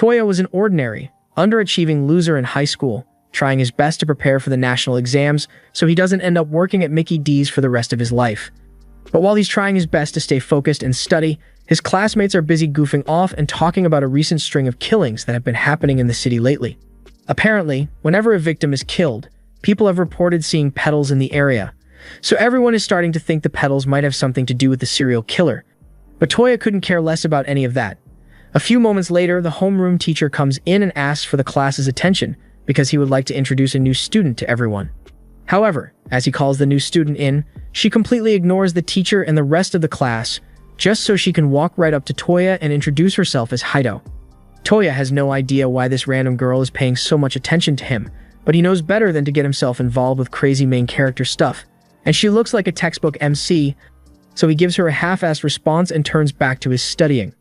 Toya was an ordinary, underachieving loser in high school, trying his best to prepare for the national exams so he doesn't end up working at Mickey D's for the rest of his life. But while he's trying his best to stay focused and study, his classmates are busy goofing off and talking about a recent string of killings that have been happening in the city lately. Apparently, whenever a victim is killed, people have reported seeing petals in the area, so everyone is starting to think the petals might have something to do with the serial killer. But Toya couldn't care less about any of that. A few moments later, the homeroom teacher comes in and asks for the class's attention because he would like to introduce a new student to everyone. However, as he calls the new student in, she completely ignores the teacher and the rest of the class, just so she can walk right up to Toya and introduce herself as Heido. Toya has no idea why this random girl is paying so much attention to him, but he knows better than to get himself involved with crazy main character stuff, and she looks like a textbook MC, so he gives her a half-assed response and turns back to his studying.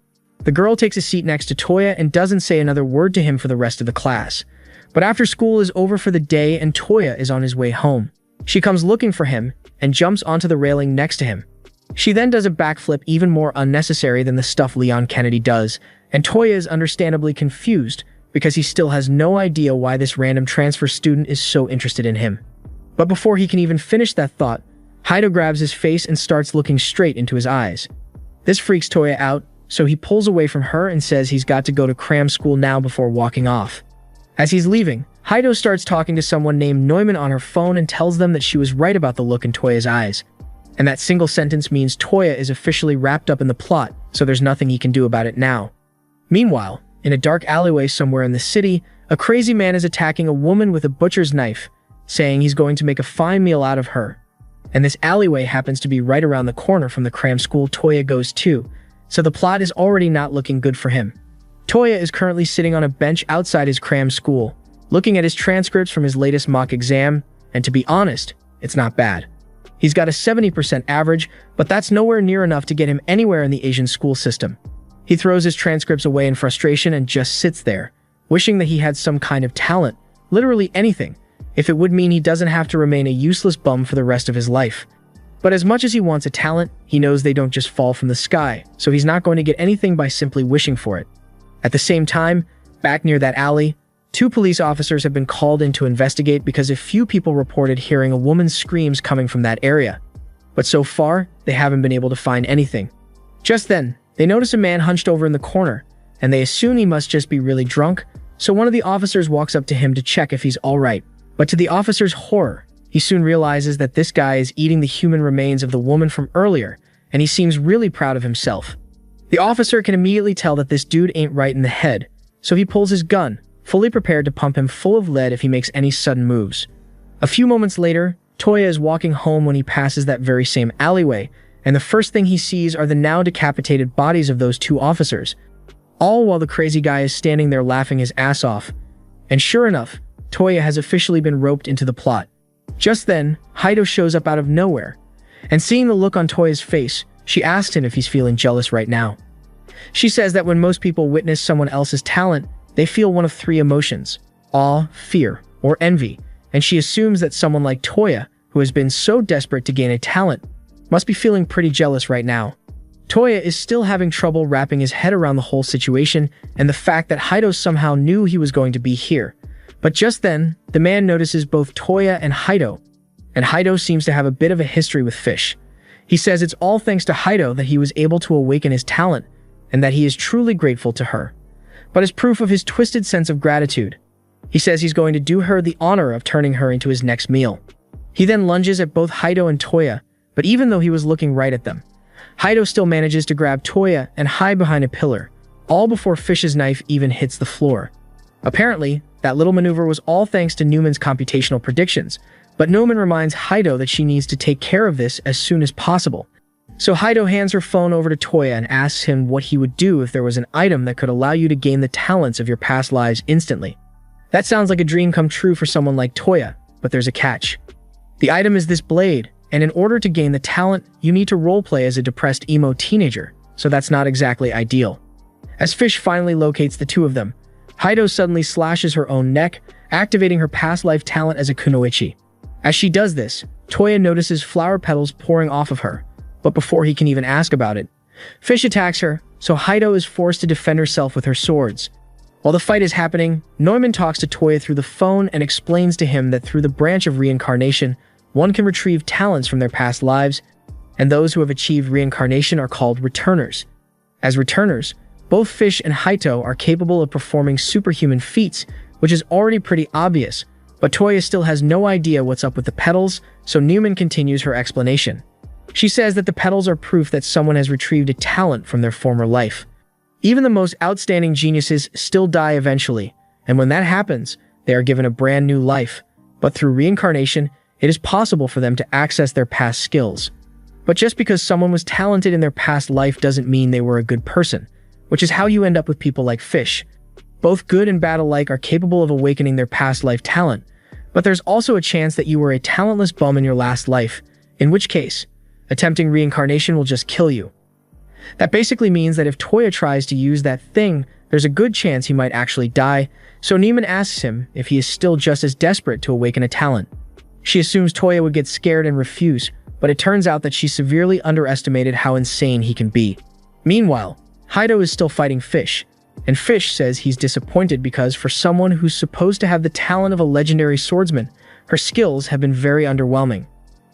The girl takes a seat next to Toya and doesn't say another word to him for the rest of the class. But after school is over for the day and Toya is on his way home, she comes looking for him and jumps onto the railing next to him. She then does a backflip even more unnecessary than the stuff Leon Kennedy does, and Toya is understandably confused because he still has no idea why this random transfer student is so interested in him. But before he can even finish that thought, Heido grabs his face and starts looking straight into his eyes. This freaks Toya out, so he pulls away from her and says he's got to go to cram school now before walking off. As he's leaving, Heido starts talking to someone named Neumann on her phone and tells them that she was right about the look in Toya's eyes. And that single sentence means Toya is officially wrapped up in the plot, so there's nothing he can do about it now. Meanwhile, in a dark alleyway somewhere in the city, a crazy man is attacking a woman with a butcher's knife, saying he's going to make a fine meal out of her. And this alleyway happens to be right around the corner from the cram school Toya goes to, so the plot is already not looking good for him. Toya is currently sitting on a bench outside his cram school, looking at his transcripts from his latest mock exam, and to be honest, it's not bad. He's got a 70% average, but that's nowhere near enough to get him anywhere in the Asian school system. He throws his transcripts away in frustration and just sits there, wishing that he had some kind of talent, literally anything, if it would mean he doesn't have to remain a useless bum for the rest of his life. But as much as he wants a talent, he knows they don't just fall from the sky, so he's not going to get anything by simply wishing for it. At the same time, back near that alley, 2 police officers have been called in to investigate because a few people reported hearing a woman's screams coming from that area. But so far, they haven't been able to find anything. Just then, they notice a man hunched over in the corner, and they assume he must just be really drunk, so one of the officers walks up to him to check if he's alright. But to the officer's horror, he soon realizes that this guy is eating the human remains of the woman from earlier, and he seems really proud of himself. The officer can immediately tell that this dude ain't right in the head, so he pulls his gun, fully prepared to pump him full of lead if he makes any sudden moves. A few moments later, Toya is walking home when he passes that very same alleyway, and the first thing he sees are the now decapitated bodies of those 2 officers, all while the crazy guy is standing there laughing his ass off. And sure enough, Toya has officially been roped into the plot. Just then, Heido shows up out of nowhere, and seeing the look on Toya's face, she asks him if he's feeling jealous right now. She says that when most people witness someone else's talent, they feel one of 3 emotions: awe, fear, or envy, and she assumes that someone like Toya, who has been so desperate to gain a talent, must be feeling pretty jealous right now. Toya is still having trouble wrapping his head around the whole situation and the fact that Heido somehow knew he was going to be here. But just then, the man notices both Toya and Heido seems to have a bit of a history with fish. He says it's all thanks to Heido that he was able to awaken his talent, and that he is truly grateful to her. But as proof of his twisted sense of gratitude, he says he's going to do her the honor of turning her into his next meal. He then lunges at both Heido and Toya, but even though he was looking right at them, Heido still manages to grab Toya and hide behind a pillar, all before Fish's knife even hits the floor. Apparently, that little maneuver was all thanks to Newman's computational predictions, but Newman reminds Heido that she needs to take care of this as soon as possible. So Heido hands her phone over to Toya and asks him what he would do if there was an item that could allow you to gain the talents of your past lives instantly. That sounds like a dream come true for someone like Toya, but there's a catch. The item is this blade, and in order to gain the talent, you need to roleplay as a depressed emo teenager, so that's not exactly ideal. As Fish finally locates the 2 of them, Heido suddenly slashes her own neck, activating her past life talent as a kunoichi. As she does this, Toya notices flower petals pouring off of her, but before he can even ask about it, Fish attacks her, so Heido is forced to defend herself with her swords. While the fight is happening, Neumann talks to Toya through the phone and explains to him that through the branch of reincarnation, one can retrieve talents from their past lives, and those who have achieved reincarnation are called returners. As returners, both Fish and Haito are capable of performing superhuman feats, which is already pretty obvious, but Toya still has no idea what's up with the petals, so Neumann continues her explanation. She says that the petals are proof that someone has retrieved a talent from their former life. Even the most outstanding geniuses still die eventually, and when that happens, they are given a brand new life. But through reincarnation, it is possible for them to access their past skills. But just because someone was talented in their past life doesn't mean they were a good person, which is how you end up with people like Fish. Both good and bad alike are capable of awakening their past life talent, but there's also a chance that you were a talentless bum in your last life, in which case, attempting reincarnation will just kill you. That basically means that if Toya tries to use that thing, there's a good chance he might actually die, so Neumann asks him if he is still just as desperate to awaken a talent. She assumes Toya would get scared and refuse, but it turns out that she severely underestimated how insane he can be. Meanwhile, Haito is still fighting Fish, and Fish says he's disappointed because for someone who's supposed to have the talent of a legendary swordsman, her skills have been very underwhelming.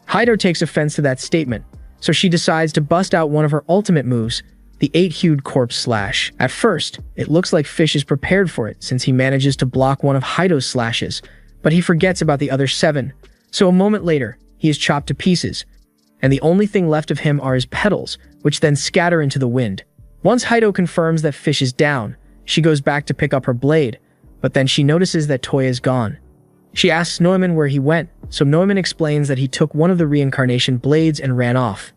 Haito takes offense to that statement, so she decides to bust out one of her ultimate moves, the 8-hued corpse slash. At first, it looks like Fish is prepared for it since he manages to block one of Haito's slashes, but he forgets about the other 7, so a moment later, he is chopped to pieces, and the only thing left of him are his petals, which then scatter into the wind. Once Haito confirms that Fish is down, she goes back to pick up her blade, but then she notices that Toya is gone. She asks Neumann where he went, so Neumann explains that he took one of the reincarnation blades and ran off.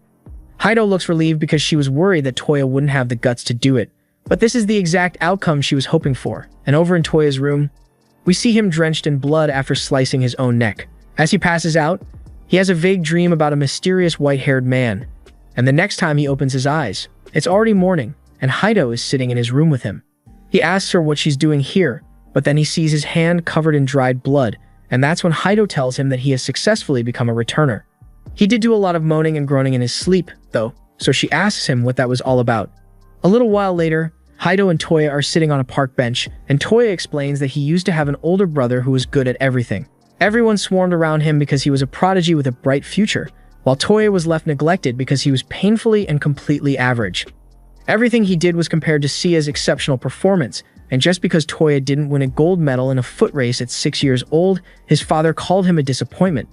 Haito looks relieved because she was worried that Toya wouldn't have the guts to do it, but this is the exact outcome she was hoping for, and over in Toya's room, we see him drenched in blood after slicing his own neck. As he passes out, he has a vague dream about a mysterious white-haired man, and the next time he opens his eyes, it's already morning, and Haito is sitting in his room with him. He asks her what she's doing here, but then he sees his hand covered in dried blood, and that's when Haito tells him that he has successfully become a returner. He did do a lot of moaning and groaning in his sleep, though, so she asks him what that was all about. A little while later, Haito and Toya are sitting on a park bench, and Toya explains that he used to have an older brother who was good at everything. Everyone swarmed around him because he was a prodigy with a bright future, while Toya was left neglected because he was painfully and completely average. Everything he did was compared to Sia's exceptional performance, and just because Toya didn't win a gold medal in a foot race at 6 years old, his father called him a disappointment.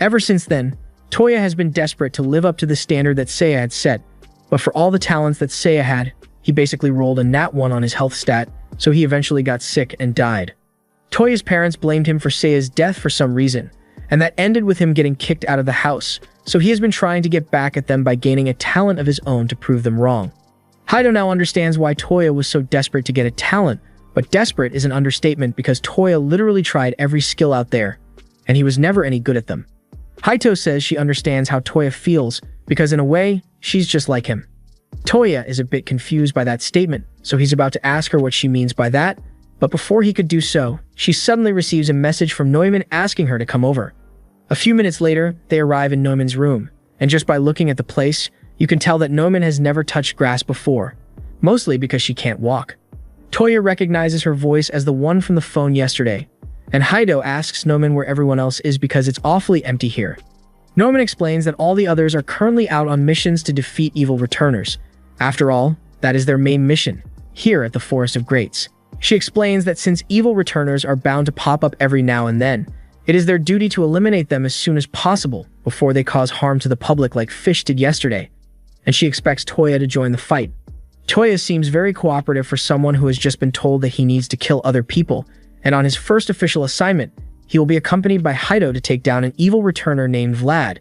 Ever since then, Toya has been desperate to live up to the standard that Seiya had set, but for all the talents that Seiya had, he basically rolled a nat 1 on his health stat, so he eventually got sick and died. Toya's parents blamed him for Seiya's death for some reason, and that ended with him getting kicked out of the house, so he has been trying to get back at them by gaining a talent of his own to prove them wrong. Haito now understands why Toya was so desperate to get a talent, but desperate is an understatement because Toya literally tried every skill out there, and he was never any good at them. Haito says she understands how Toya feels because in a way, she's just like him. Toya is a bit confused by that statement, so he's about to ask her what she means by that, but before he could do so, she suddenly receives a message from Neumann asking her to come over. A few minutes later, they arrive in Neumann's room, and just by looking at the place, you can tell that Neumann has never touched grass before, mostly because she can't walk. Toya recognizes her voice as the one from the phone yesterday, and Haito asks Neumann where everyone else is because it's awfully empty here. Neumann explains that all the others are currently out on missions to defeat evil returners. After all, that is their main mission, here at the Forest of Greats. She explains that since evil returners are bound to pop up every now and then, it is their duty to eliminate them as soon as possible before they cause harm to the public like Fish did yesterday, and she expects Toya to join the fight. Toya seems very cooperative for someone who has just been told that he needs to kill other people, and on his first official assignment, he will be accompanied by Haito to take down an evil returner named Vlad.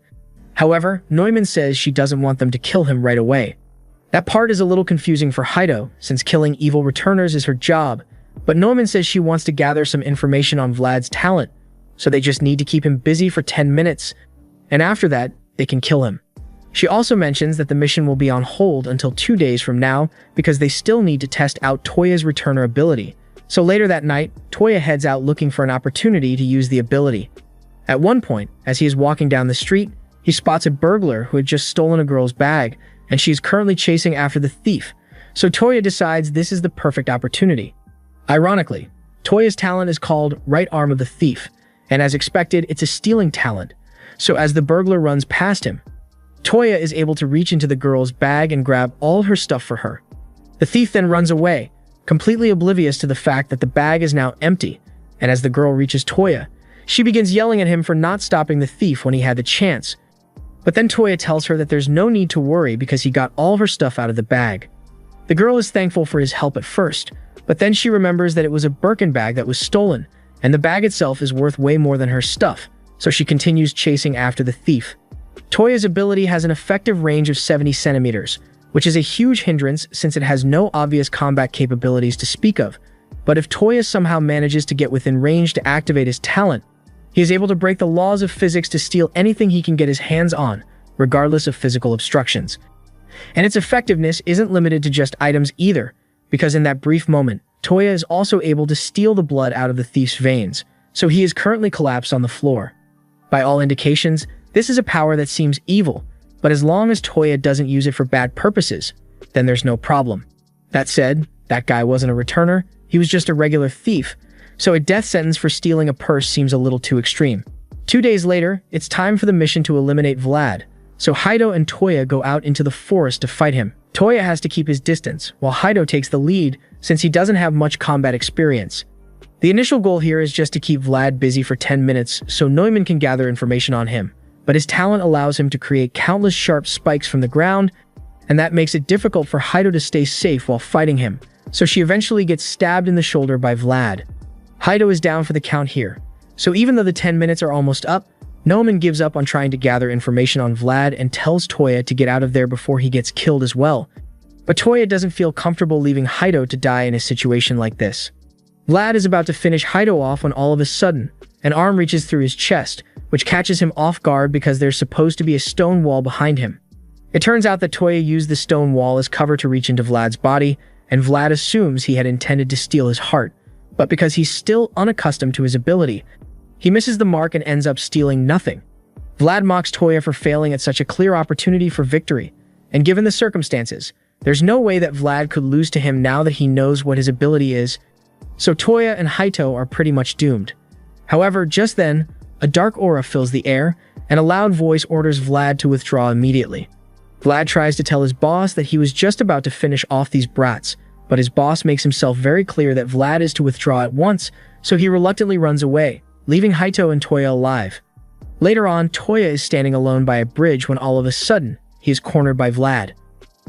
However, Neumann says she doesn't want them to kill him right away. That part is a little confusing for Haito, since killing evil returners is her job, but Neumann says she wants to gather some information on Vlad's talent, so they just need to keep him busy for 10 minutes, and after that, they can kill him. She also mentions that the mission will be on hold until 2 days from now because they still need to test out Toya's returner ability. So later that night, Toya heads out looking for an opportunity to use the ability. At one point, as he is walking down the street, he spots a burglar who had just stolen a girl's bag, and she is currently chasing after the thief. So Toya decides this is the perfect opportunity. Ironically, Toya's talent is called Right Arm of the Thief, and as expected, it's a stealing talent. So as the burglar runs past him, Toya is able to reach into the girl's bag and grab all her stuff for her. The thief then runs away, completely oblivious to the fact that the bag is now empty, and as the girl reaches Toya, she begins yelling at him for not stopping the thief when he had the chance. But then Toya tells her that there's no need to worry because he got all her stuff out of the bag. The girl is thankful for his help at first, but then she remembers that it was a Birkin bag that was stolen, and the bag itself is worth way more than her stuff, so she continues chasing after the thief. Toya's ability has an effective range of 70 centimeters, which is a huge hindrance since it has no obvious combat capabilities to speak of. But if Toya somehow manages to get within range to activate his talent, he is able to break the laws of physics to steal anything he can get his hands on, regardless of physical obstructions. And its effectiveness isn't limited to just items either, because in that brief moment, Toya is also able to steal the blood out of the thief's veins, so he is currently collapsed on the floor. By all indications, this is a power that seems evil, but as long as Toya doesn't use it for bad purposes, then there's no problem. That said, that guy wasn't a returner, he was just a regular thief, so a death sentence for stealing a purse seems a little too extreme. 2 days later, it's time for the mission to eliminate Vlad, so Heido and Toya go out into the forest to fight him. Toya has to keep his distance, while Heido takes the lead since he doesn't have much combat experience. The initial goal here is just to keep Vlad busy for 10 minutes so Neumann can gather information on him, but his talent allows him to create countless sharp spikes from the ground, and that makes it difficult for Heido to stay safe while fighting him, so she eventually gets stabbed in the shoulder by Vlad. Heido is down for the count here, so even though the 10 minutes are almost up, Neumann gives up on trying to gather information on Vlad and tells Toya to get out of there before he gets killed as well. But Toya doesn't feel comfortable leaving Heido to die in a situation like this. Vlad is about to finish Heido off when all of a sudden, an arm reaches through his chest, which catches him off guard because there's supposed to be a stone wall behind him. It turns out that Toya used the stone wall as cover to reach into Vlad's body, and Vlad assumes he had intended to steal his heart, but because he's still unaccustomed to his ability, he misses the mark and ends up stealing nothing. Vlad mocks Toya for failing at such a clear opportunity for victory, and given the circumstances, there's no way that Vlad could lose to him now that he knows what his ability is, so Toya and Haito are pretty much doomed. However, just then, a dark aura fills the air, and a loud voice orders Vlad to withdraw immediately. Vlad tries to tell his boss that he was just about to finish off these brats, but his boss makes himself very clear that Vlad is to withdraw at once, so he reluctantly runs away, leaving Haito and Toya alive. Later on, Toya is standing alone by a bridge when all of a sudden, he is cornered by Vlad.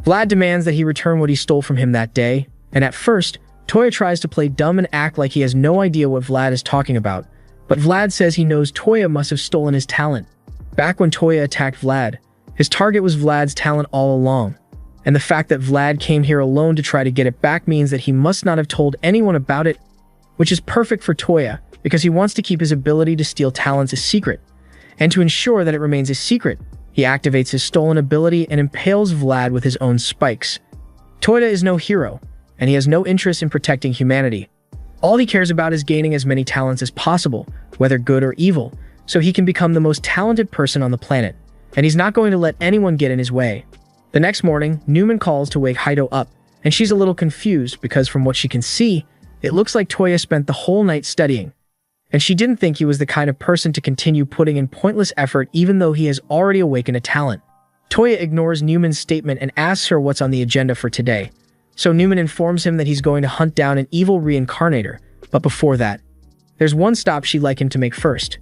Vlad demands that he return what he stole from him that day, and at first, Toya tries to play dumb and act like he has no idea what Vlad is talking about, but Vlad says he knows Toya must have stolen his talent. Back when Toya attacked Vlad, his target was Vlad's talent all along, and the fact that Vlad came here alone to try to get it back means that he must not have told anyone about it, which is perfect for Toya because he wants to keep his ability to steal talents a secret, and to ensure that it remains a secret, he activates his stolen ability and impales Vlad with his own spikes. Toya is no hero, and he has no interest in protecting humanity. All he cares about is gaining as many talents as possible, whether good or evil, so he can become the most talented person on the planet, and he's not going to let anyone get in his way. The next morning, Newman calls to wake Haito up, and she's a little confused because from what she can see, it looks like Toya spent the whole night studying, and she didn't think he was the kind of person to continue putting in pointless effort even though he has already awakened a talent. Toya ignores Newman's statement and asks her what's on the agenda for today. So Newman informs him that he's going to hunt down an evil reincarnator, but before that, there's one stop she'd like him to make first.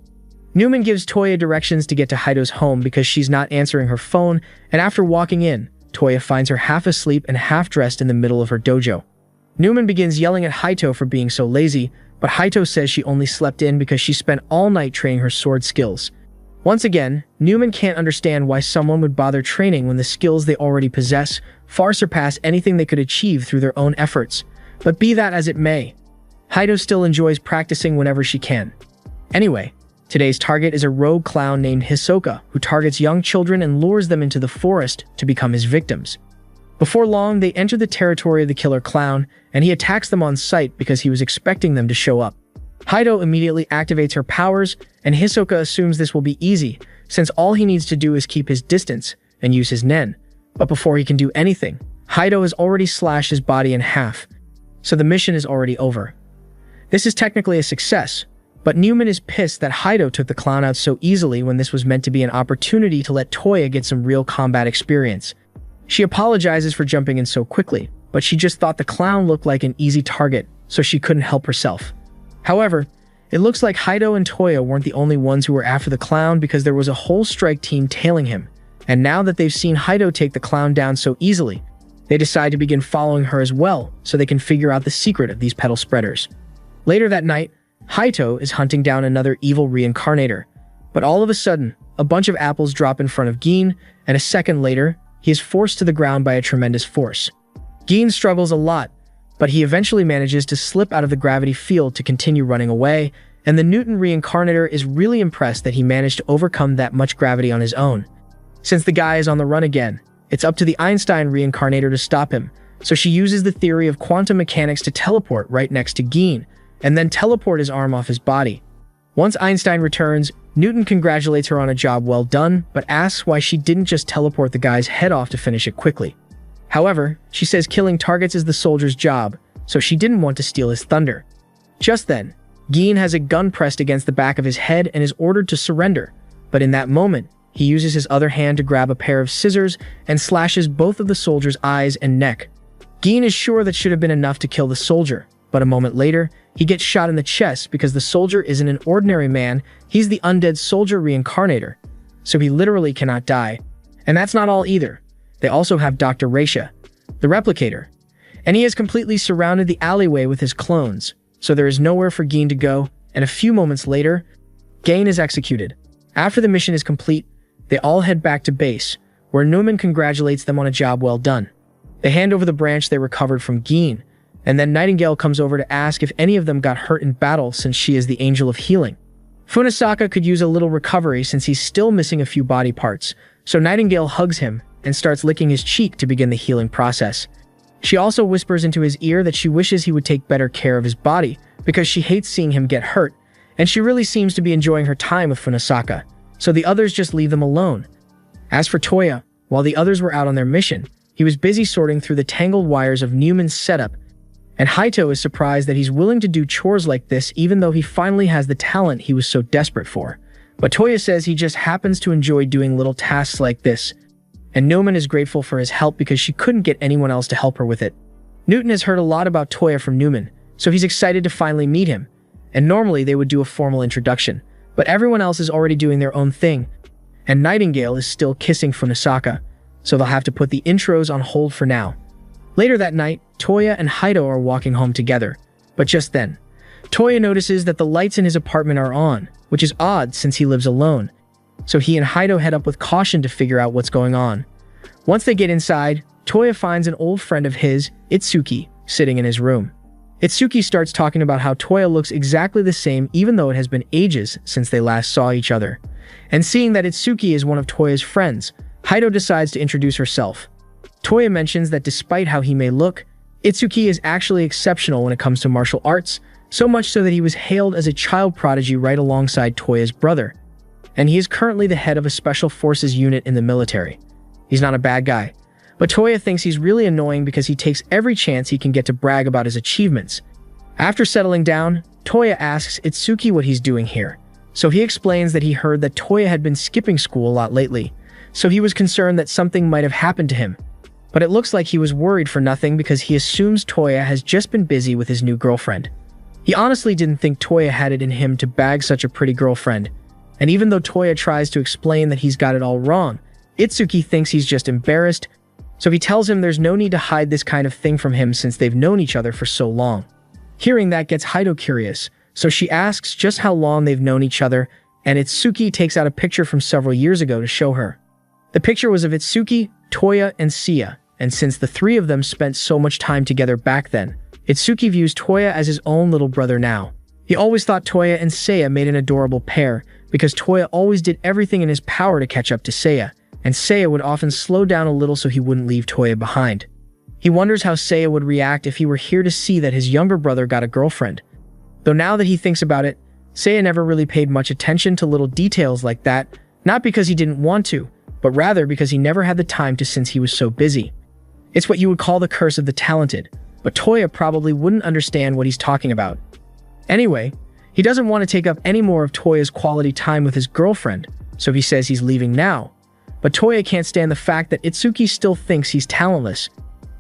Newman gives Toya directions to get to Haito's home because she's not answering her phone, and after walking in, Toya finds her half asleep and half dressed in the middle of her dojo. Newman begins yelling at Haito for being so lazy, but Haito says she only slept in because she spent all night training her sword skills. Once again, Newman can't understand why someone would bother training when the skills they already possess far surpass anything they could achieve through their own efforts. But be that as it may, Haito still enjoys practicing whenever she can. Anyway, today's target is a rogue clown named Hisoka who targets young children and lures them into the forest to become his victims. Before long, they enter the territory of the killer clown, and he attacks them on sight because he was expecting them to show up. Haito immediately activates her powers, and Hisoka assumes this will be easy, since all he needs to do is keep his distance and use his nen. But before he can do anything, Haito has already slashed his body in half, so the mission is already over. This is technically a success, but Newman is pissed that Heido took the clown out so easily when this was meant to be an opportunity to let Toya get some real combat experience. She apologizes for jumping in so quickly, but she just thought the clown looked like an easy target, so she couldn't help herself. However, it looks like Heido and Toya weren't the only ones who were after the clown because there was a whole strike team tailing him, and now that they've seen Heido take the clown down so easily, they decide to begin following her as well so they can figure out the secret of these petal spreaders. Later that night, Heido is hunting down another evil reincarnator, but all of a sudden, a bunch of apples drop in front of Gin, and a second later, he is forced to the ground by a tremendous force. Gin struggles a lot, but he eventually manages to slip out of the gravity field to continue running away, and the Newton reincarnator is really impressed that he managed to overcome that much gravity on his own. Since the guy is on the run again, it's up to the Einstein reincarnator to stop him, so she uses the theory of quantum mechanics to teleport right next to Gin, and then teleport his arm off his body. Once Einstein returns, Newton congratulates her on a job well done, but asks why she didn't just teleport the guy's head off to finish it quickly. However, she says killing targets is the soldier's job, so she didn't want to steal his thunder. Just then, Gin has a gun pressed against the back of his head and is ordered to surrender, but in that moment, he uses his other hand to grab a pair of scissors and slashes both of the soldier's eyes and neck. Gin is sure that should have been enough to kill the soldier, but a moment later, he gets shot in the chest because the soldier isn't an ordinary man, he's the undead soldier reincarnator, so he literally cannot die. And that's not all either. They also have Dr. Raisha, the replicator, and he has completely surrounded the alleyway with his clones, so there is nowhere for Gin to go, and a few moments later, Gin is executed. After the mission is complete, they all head back to base, where Newman congratulates them on a job well done. They hand over the branch they recovered from Gin, and then Nightingale comes over to ask if any of them got hurt in battle since she is the angel of healing. Funasaka could use a little recovery since he's still missing a few body parts, so Nightingale hugs him and starts licking his cheek to begin the healing process. She also whispers into his ear that she wishes he would take better care of his body because she hates seeing him get hurt, and she really seems to be enjoying her time with Funasaka, so the others just leave them alone. As for Toya, while the others were out on their mission, he was busy sorting through the tangled wires of Newman's setup, and Heido is surprised that he's willing to do chores like this even though he finally has the talent he was so desperate for. But Toya says he just happens to enjoy doing little tasks like this, and Newman is grateful for his help because she couldn't get anyone else to help her with it. Newton has heard a lot about Toya from Newman, so he's excited to finally meet him, and normally they would do a formal introduction, but everyone else is already doing their own thing, and Nightingale is still kissing Funasaka, so they'll have to put the intros on hold for now. Later that night, Toya and Heido are walking home together, but just then, Toya notices that the lights in his apartment are on, which is odd since he lives alone, so he and Heido head up with caution to figure out what's going on. Once they get inside, Toya finds an old friend of his, Itsuki, sitting in his room. Itsuki starts talking about how Toya looks exactly the same even though it has been ages since they last saw each other. And seeing that Itsuki is one of Toya's friends, Heido decides to introduce herself. Toya mentions that despite how he may look, Itsuki is actually exceptional when it comes to martial arts, so much so that he was hailed as a child prodigy right alongside Toya's brother. And he is currently the head of a special forces unit in the military. He's not a bad guy, but Toya thinks he's really annoying because he takes every chance he can get to brag about his achievements. After settling down, Toya asks Itsuki what he's doing here, so he explains that he heard that Toya had been skipping school a lot lately, so he was concerned that something might have happened to him. But it looks like he was worried for nothing because he assumes Toya has just been busy with his new girlfriend. He honestly didn't think Toya had it in him to bag such a pretty girlfriend, and even though Toya tries to explain that he's got it all wrong, Itsuki thinks he's just embarrassed, so he tells him there's no need to hide this kind of thing from him since they've known each other for so long. Hearing that gets Heido curious, so she asks just how long they've known each other, and Itsuki takes out a picture from several years ago to show her. The picture was of Itsuki, Toya, and Sia, and since the three of them spent so much time together back then, Itsuki views Toya as his own little brother now. He always thought Toya and Seiya made an adorable pair because Toya always did everything in his power to catch up to Seiya, and Seiya would often slow down a little so he wouldn't leave Toya behind. He wonders how Seiya would react if he were here to see that his younger brother got a girlfriend. Though now that he thinks about it, Seiya never really paid much attention to little details like that, not because he didn't want to, but rather because he never had the time to since he was so busy. It's what you would call the curse of the talented, but Toya probably wouldn't understand what he's talking about. Anyway, he doesn't want to take up any more of Toya's quality time with his girlfriend, so he says he's leaving now. But Toya can't stand the fact that Itsuki still thinks he's talentless,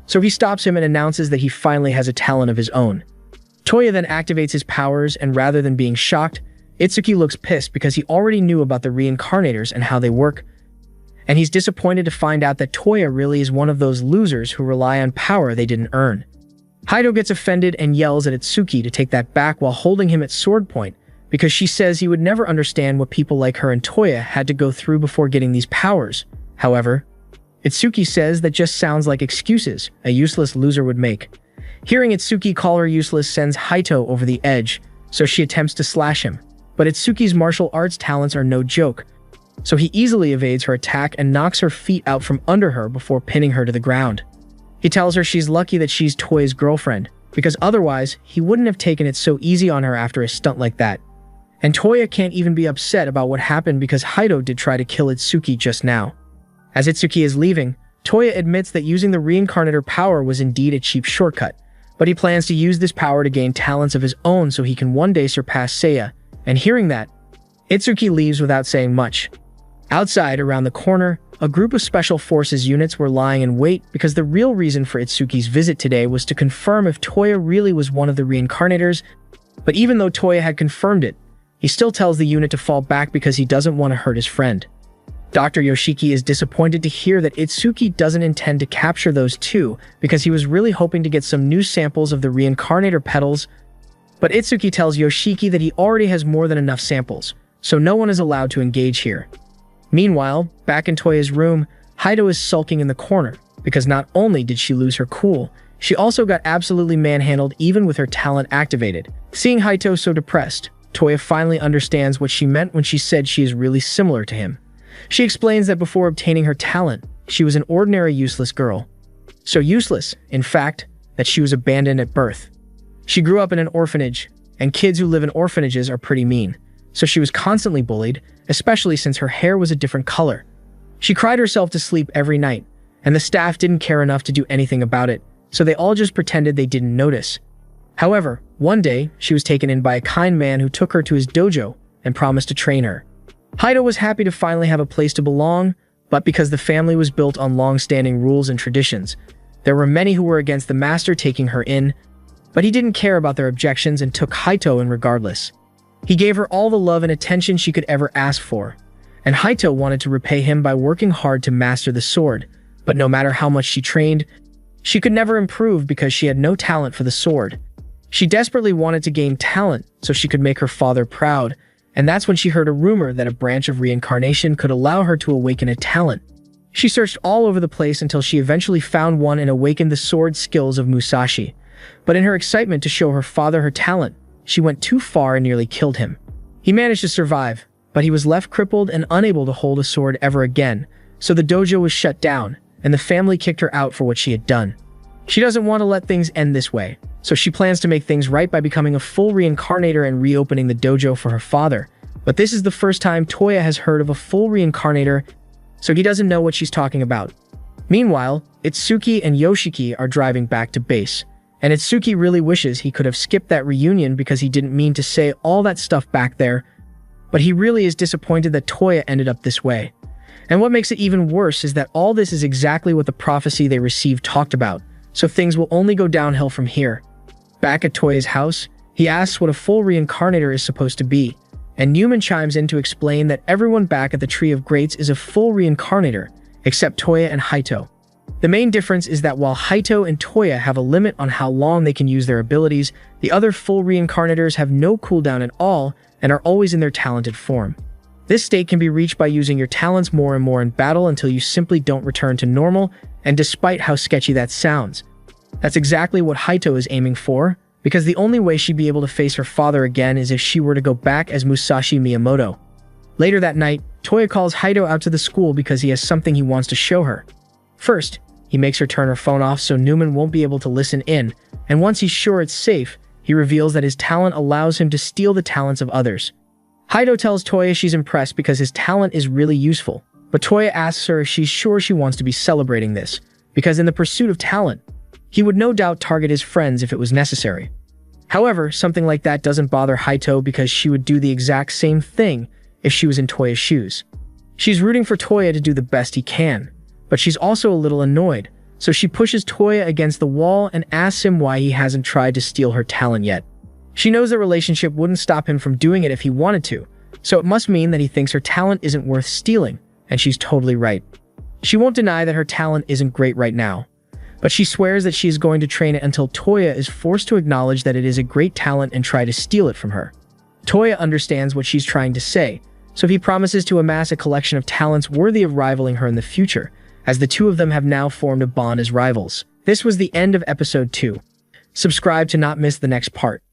so he stops him and announces that he finally has a talent of his own. Toya then activates his powers, and rather than being shocked, Itsuki looks pissed because he already knew about the reincarnators and how they work, and he's disappointed to find out that Toya really is one of those losers who rely on power they didn't earn. Haito gets offended and yells at Itsuki to take that back while holding him at sword point, because she says he would never understand what people like her and Toya had to go through before getting these powers. However, Itsuki says that just sounds like excuses a useless loser would make. Hearing Itsuki call her useless sends Haito over the edge, so she attempts to slash him. But Itsuki's martial arts talents are no joke, so he easily evades her attack and knocks her feet out from under her before pinning her to the ground. He tells her she's lucky that she's Toya's girlfriend, because otherwise, he wouldn't have taken it so easy on her after a stunt like that. And Toya can't even be upset about what happened because Haito did try to kill Itsuki just now. As Itsuki is leaving, Toya admits that using the reincarnator power was indeed a cheap shortcut, but he plans to use this power to gain talents of his own so he can one day surpass Seiya, and hearing that, Itsuki leaves without saying much. Outside, around the corner, a group of special forces units were lying in wait because the real reason for Itsuki's visit today was to confirm if Toya really was one of the reincarnators, but even though Toya had confirmed it, he still tells the unit to fall back because he doesn't want to hurt his friend. Dr. Yoshiki is disappointed to hear that Itsuki doesn't intend to capture those two because he was really hoping to get some new samples of the reincarnator petals, but Itsuki tells Yoshiki that he already has more than enough samples, so no one is allowed to engage here. Meanwhile, back in Toya's room, Haito is sulking in the corner, because not only did she lose her cool, she also got absolutely manhandled even with her talent activated. Seeing Haito so depressed, Toya finally understands what she meant when she said she is really similar to him. She explains that before obtaining her talent, she was an ordinary useless girl. So useless, in fact, that she was abandoned at birth. She grew up in an orphanage, and kids who live in orphanages are pretty mean, so she was constantly bullied, especially since her hair was a different color. She cried herself to sleep every night, and the staff didn't care enough to do anything about it, so they all just pretended they didn't notice. However, one day, she was taken in by a kind man who took her to his dojo and promised to train her. Haito was happy to finally have a place to belong, but because the family was built on long-standing rules and traditions, there were many who were against the master taking her in, but he didn't care about their objections and took Haito in regardless. He gave her all the love and attention she could ever ask for, and Haito wanted to repay him by working hard to master the sword, but no matter how much she trained, she could never improve because she had no talent for the sword. She desperately wanted to gain talent so she could make her father proud, and that's when she heard a rumor that a branch of reincarnation could allow her to awaken a talent. She searched all over the place until she eventually found one and awakened the sword skills of Musashi. But in her excitement to show her father her talent, she went too far and nearly killed him. He managed to survive, but he was left crippled and unable to hold a sword ever again, so the dojo was shut down, and the family kicked her out for what she had done. She doesn't want to let things end this way, so she plans to make things right by becoming a full reincarnator and reopening the dojo for her father. But this is the first time Toya has heard of a full reincarnator, so he doesn't know what she's talking about. Meanwhile, Itsuki and Yoshiki are driving back to base, and Itsuki really wishes he could have skipped that reunion because he didn't mean to say all that stuff back there, but he really is disappointed that Toya ended up this way. And what makes it even worse is that all this is exactly what the prophecy they received talked about, so things will only go downhill from here. Back at Toya's house, he asks what a full reincarnator is supposed to be, and Newman chimes in to explain that everyone back at the Tree of Greats is a full reincarnator, except Toya and Haito. The main difference is that while Haito and Toya have a limit on how long they can use their abilities, the other full reincarnators have no cooldown at all and are always in their talented form. This state can be reached by using your talents more and more in battle until you simply don't return to normal, and despite how sketchy that sounds, that's exactly what Haito is aiming for, because the only way she'd be able to face her father again is if she were to go back as Musashi Miyamoto. Later that night, Toya calls Haito out to the school because he has something he wants to show her. First, he makes her turn her phone off so Newman won't be able to listen in, and once he's sure it's safe, he reveals that his talent allows him to steal the talents of others. Haito tells Toya she's impressed because his talent is really useful, but Toya asks her if she's sure she wants to be celebrating this, because in the pursuit of talent, he would no doubt target his friends if it was necessary. However, something like that doesn't bother Haito because she would do the exact same thing if she was in Toya's shoes. She's rooting for Toya to do the best he can, but she's also a little annoyed, so she pushes Toya against the wall and asks him why he hasn't tried to steal her talent yet. She knows the relationship wouldn't stop him from doing it if he wanted to, so it must mean that he thinks her talent isn't worth stealing, and she's totally right. She won't deny that her talent isn't great right now, but she swears that she is going to train it until Toya is forced to acknowledge that it is a great talent and try to steal it from her. Toya understands what she's trying to say, so he promises to amass a collection of talents worthy of rivaling her in the future, as the two of them have now formed a bond as rivals. This was the end of episode 2. Subscribe to not miss the next part.